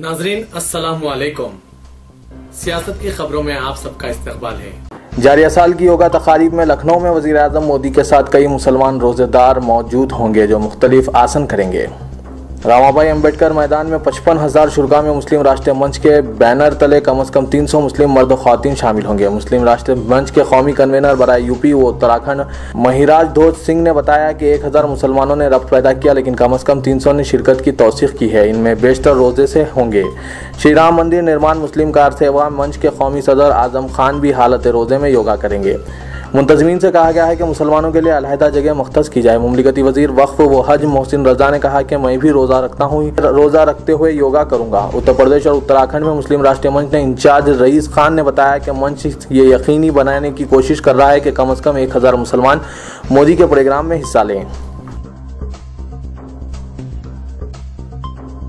नाजरीन अस्सलाम वालेकुम। सियासत की खबरों में आप सबका इस्तकबाल है। जारिया साल की योगा तकारीब में लखनऊ में वज़ीर आज़म मोदी के साथ कई मुसलमान रोज़ेदार मौजूद होंगे जो मुख्तलिफ आसन करेंगे। रामाबाई अम्बेडकर मैदान में 55,000 शुरा में मुस्लिम राष्ट्रीय मंच के बैनर तले कम से कम 300 मुस्लिम मर्द ख्वातीन शामिल होंगे। मुस्लिम राष्ट्रीय मंच के कौमी कन्वेनर बराए यूपी व उत्तराखंड महिराज ध्वज सिंह ने बताया कि 1000 मुसलमानों ने रब्त पैदा किया, लेकिन कम से कम 300 ने शिरकत की तौसीक की है। इनमें बेशतर रोजे से होंगे। श्री राम मंदिर निर्माण मुस्लिम कार सेवा मंच के कौमी सदर आजम खान भी हालत रोजे में योगा करेंगे। मुंतज़मीन से कहा गया है कि मुसलमानों के लिए अलहदा जगह मख्तस की जाए। मुमलिकती वजीर वक्फ व हज मोहसिन रजा ने कहा कि मैं भी रोज़ा रखता हूँ, रोज़ा रखते हुए योगा करूँगा। उत्तर प्रदेश और उत्तराखंड में मुस्लिम राष्ट्रीय मंच ने इंचार्ज रईस खान ने बताया कि मंच ये यकीनी बनाने की कोशिश कर रहा है कि कम से कम 1000 मुसलमान मोदी के प्रोग्राम में हिस्सा लें।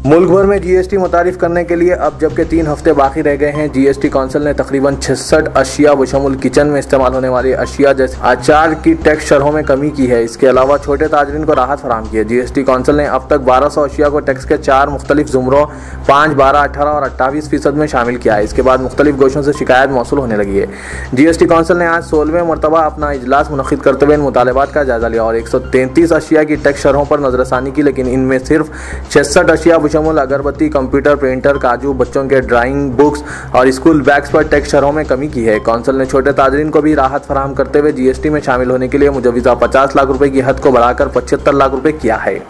मुल्क भर में जीएसटी मुतारिफ करने के लिए अब जबकि 3 हफ्ते बाकी रह गए हैं, जीएसटी काउंसिल ने तकरीबन 66 अशिया बशमुल किचन में इस्तेमाल होने वाली अशिया जैसे अचार की टैक्स शरहों में कमी की है। इसके अलावा छोटे ताजरीन को राहत फराहम की है। जीएसटी काउंसिल ने अब तक 1200 अशिया को टैक्स के 4 मुख्तलिफ जुमरों 5, 12, 18 और 28% में शामिल किया है। इसके बाद मुख्तलिफ गोशों से शिकायत मौसूल होने लगी है। जीएसटी काउंसिल ने आज 16वें मरतबा अपना इजलास मुनक़िद करते हुए इन मुतालबात का जायजा लिया और 133 अशिया की टैक्स शरहों पर नजरसानी की, लेकिन इनमें सिर्फ 66 अशिया बशमुल अगरबत्ती, कंप्यूटर, प्रिंटर, काजू, बच्चों के ड्राइंग बुक्स और स्कूल बैग्स पर टैक्स शरहों में कमी की है। काउंसिल ने छोटे ताजरीन को भी राहत फराहम करते हुए जीएसटी में शामिल होने के लिए मुजव्विज़ा 50 लाख रुपए की हद को बढ़ाकर 75 लाख रुपए किया है।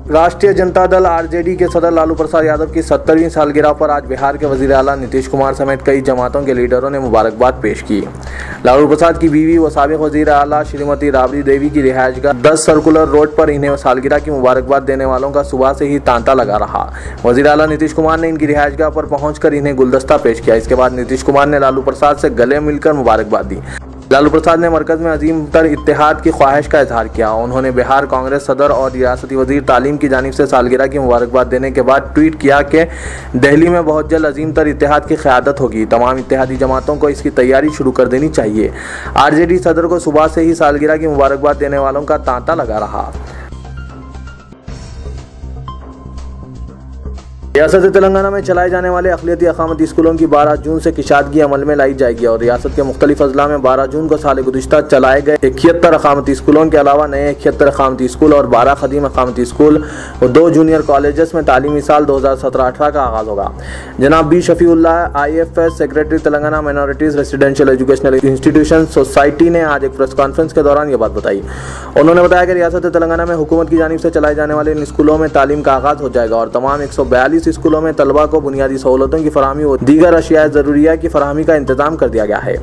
राष्ट्रीय जनता दल आरजेडी के सदर लालू प्रसाद यादव की 70वीं सालगिरह पर आज बिहार के वजीर आला नीतीश कुमार समेत कई जमातों के लीडरों ने मुबारकबाद पेश की। लालू प्रसाद की बीवी व साबिक वजीर आला श्रीमती राबड़ी देवी की रिहायशगाह 10 सर्कुलर रोड पर इन्हें सालगिरह की मुबारकबाद देने वालों का सुबह से ही तांता लगा रहा। वजीर आला नीतीश कुमार ने इनकी रिहायशगाह पर पहुंचकर इन्हें गुलदस्ता पेश किया। इसके बाद नीतीश कुमार ने लालू प्रसाद से गले मिलकर मुबारकबाद दी। लालू प्रसाद ने मरकज में अजीम तर इत्तेहाद की ख्वाहिश का इजहार किया। उन्होंने बिहार कांग्रेस सदर और रियासती वजीर तालीम की जानिब से सालगिरह की मुबारकबाद देने के बाद ट्वीट किया कि दिल्ली में बहुत जल्द अजीम तर इत्तेहाद की क़यादत होगी। तमाम इत्तेहादी जमातों को इसकी तैयारी शुरू कर देनी चाहिए। आरजेडी सदर को सुबह से ही सालगिरह की मुबारकबाद देने वालों का तांता लगा रहा। रियासत तेलंगाना में चलाए जाने वाले अक़लियती अक़ामती स्कूलों की 12 जून से किशादगी अमल में लाई जाएगी और रियासत के मुख्तलिफ अजला में 12 जून को साल गुज़िश्ता चलाए गए 71 अक़ामती स्कूलों के अलावा नए 71 अक़ामती स्कूल और 12 ख़दीम अक़ामती स्कूल और 2 जूनियर कॉलेजेस में तालीमी साल 2017-18 का आगाज़ होगा। जनाब B Shafiullah IFS secretary Telangana minorities residential educational institution society ने आज एक प्रेस कॉन्फ्रेंस के दौरान ये बात बताई। उन्होंने बताया कि रियासत तेलंगाना में हुकूमत की जानिब से चलाए जाने वाले इन स्कूलों में तालीम का आगाज़ हो जाएगा और तमाम 142 स्कूलों में तलबा को बुनियादी सहूलतों की फराहमी और दीगर अशिया ज़रूरिया की फराहमी का इंतजाम कर दिया गया है।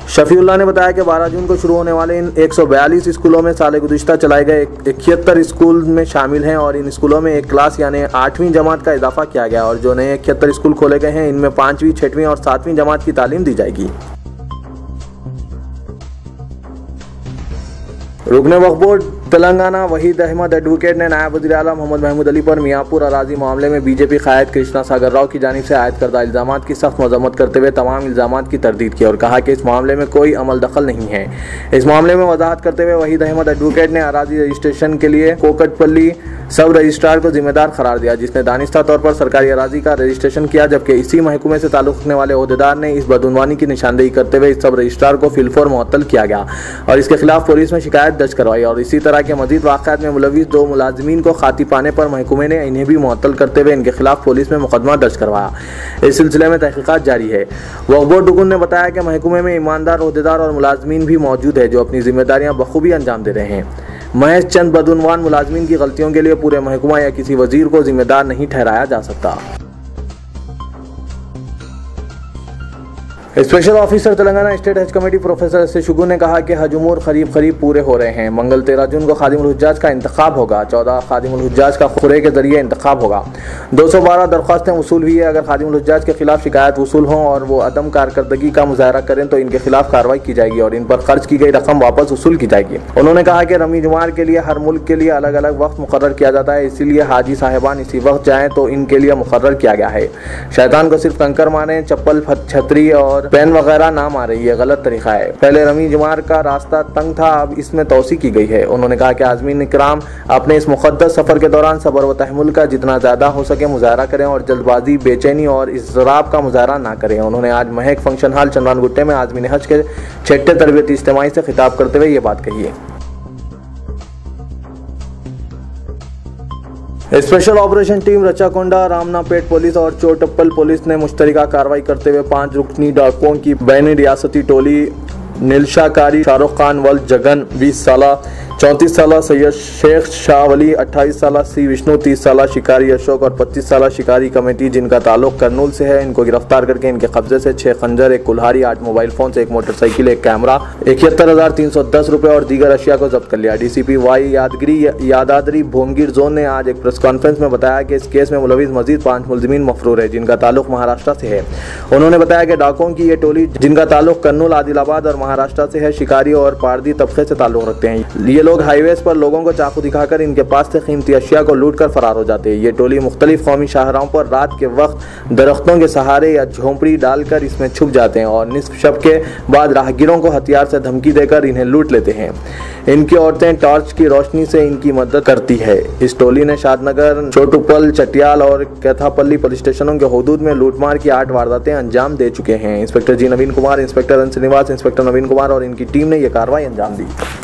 शफीउल्लाह ने बताया कि 12 जून को शुरू होने वाले इन 142 स्कूलों में साल गुज़िश्ता चलाए गए 71 स्कूल में शामिल हैं और इन स्कूलों में एक क्लास यानी 8वीं जमात का इजाफा किया गया और जो नए 71 स्कूल खोले गए हैं इनमें 5वीं, 6वीं और 7वीं जमात की तालीम दी जाएगी। रुकने वक्फ बोर्ड तेलंगाना वहीद अहमद एडवोकेट ने नायब वज़ीर आला मोहम्मद महमूद अली पर मियाँपुर अराजी मामले में बीजेपी क़ायद कृष्णा सागर राव की जानिब से आयद करदा इल्ज़ामात की सख्त मज़म्मत करते हुए तमाम इल्ज़ामात की तरदीद की और कहा कि इस मामले में कोई अमल दखल नहीं है। इस मामले में वजाहत करते हुए वहीद अहमद एडवोकेट ने अराजी रजिस्ट्रेशन के लिए कोकटपल्ली सब रजिस्ट्रार को जिम्मेदार करार दिया, जिसने दानिस्ता तौर पर सरकारी अराजी का रजिस्ट्रेशन किया, जबकि इसी महकमे से ताल्लुक़ रखने वाले ओहदेदार ने इस बदउनवानी की निशानदेही करते हुए इस सब रजिस्ट्रार को फिलफौर मुअत्तल किया गया और इसके खिलाफ पुलिस में शिकायत दर्ज करवाई और इसी तरह के मजीद वाक़यात में मुलविस 2 मुलाजिमीन को खाती पाने पर महकमे ने इन्हें भी मुअत्तल करते हुए इनके खिलाफ पुलिस में मुकदमा दर्ज करवाया। इस सिलसिले में तहकीकात जारी है। वक्फ बोर्ड रुकन ने बताया कि महकमे में ईमानदार ओहदेदार और मुलाजिमीन भी मौजूद है जो अपनी जिम्मेदारियां बखूबी अंजाम दे रहे हैं। महज चंद बदउनवान मुलाजिमीन की गलतियों के लिए पूरे महकमा या किसी वजीर को जिम्मेदार नहीं ठहराया जा सकता। स्पेशल ऑफिसर तेलंगाना स्टेट हज कमेटी प्रोफेसर एस शुगू ने कहा कि हज उमूर करीब पूरे हो रहे हैं। मंगल 13 जून को खादिमुल हुज्जाज का इंतखाब होगा। 14 खादिमुल हुज्जाज का खुरे के जरिए इंतखाब होगा। 212 दरख्वास्तें वसूल हुई है। अगर खादिमुल हुज्जाज के खिलाफ शिकायत वसूल हों और वो अदम कारकर्दगी का मुजाहरा करें तो इनके खिलाफ कार्रवाई की जाएगी और इन पर खर्च की गई रकम वापस वसूल की जाएगी। उन्होंने कहा कि रमी जुमार के लिए हर मुल्क के लिए अलग अलग वक्त मुकर्रर किया जाता है, इसीलिए हाजी साहिबान इसी वक्त जाएँ तो इनके लिए मुकर्रर किया गया है। शैतान को सिर्फ कंकर मारें, चप्पल, छतरी और पेन वगैरह ना मारे, ये गलत तरीका है। पहले रमी जमार का रास्ता तंग था, अब इसमें तोसी की गई है। उन्होंने कहा कि आज़मीन इकराम अपने इस मुक़द्दस सफर के दौरान सब्र व तहम्मुल का जितना ज्यादा हो सके मुजाहरा करें और जल्दबाजी, बेचैनी और इज़राब का मुजाहरा ना करें। उन्होंने आज महक फंक्शन हॉल चंद्रान गुट्टे में आज़मीन हज के 6ठे तरबियती इज्तिमाई से खिताब करते हुए ये बात कही है। स्पेशल ऑपरेशन टीम रचाकोंडा, रामनापेट पुलिस और चोटप्पल पुलिस ने मुश्तरका कार्रवाई करते हुए 5 रुकनी डाकुओं की बैनी रियासती टोली नीलशाकारी शाहरुख खान वल जगन 20 साल, 34 साल सैयद शेख शाह वली, 28 साल सी विष्णु, 30 साल शिकारी अशोक और 25 साल शिकारी कमेटी जिनका ताल्लुक करनूल से है, इनको गिरफ्तार करके इनके कब्जे से 6 खंजर, 1 कुल्हाड़ी, 8 मोबाइल फोन, 1 मोटरसाइकिल, 1 कैमरा, 71,310 रुपए और दीगर अशिया को जब्त कर लिया। डीसीपी वाई यादाद्री भोमगिर जोन ने आज एक प्रेस कॉन्फ्रेंस में बताया कि इस केस में मुलविस मजीद 5 मुलजिमीन मफरूर है जिनका ताल्लुक महाराष्ट्र से है। उन्होंने बताया कि डाकुओं की ये टोली जिनका ताल्लुक कर्नूल, आदिलाबाद और महाराष्ट्र से है, शिकारी और पारदी तबके से ताल्लुक रखते हैं। ये लोग हाईवेज पर लोगों को चाकू दिखाकर इनके पास से कीमती अशिया को लूट कर फरार हो जाते हैं। ये टोली मुख्तलिफ कौमी शाहराहों पर रात के वक्त दरख्तों के सहारे या झोंपड़ी डालकर इसमें छुप जाते हैं और निस्फ शब के बाद राहगीरों को हथियार से धमकी देकर इन्हें लूट लेते हैं। इनकी औरतें टॉर्च की रोशनी से इनकी मदद करती है। इस टोली ने शादनगर, चोटुपल, चटियाल और कैथापल्ली पुलिस स्टेशनों के हुदूद में लूटमार की 8 वारदातें अंजाम दे चुके हैं। इंस्पेक्टर जी नवीन कुमार, इंस्पेक्टर श्रीनिवास, इंस्पेक्टर नवीन कुमार और इनकी टीम ने यह कार्रवाई अंजाम दी।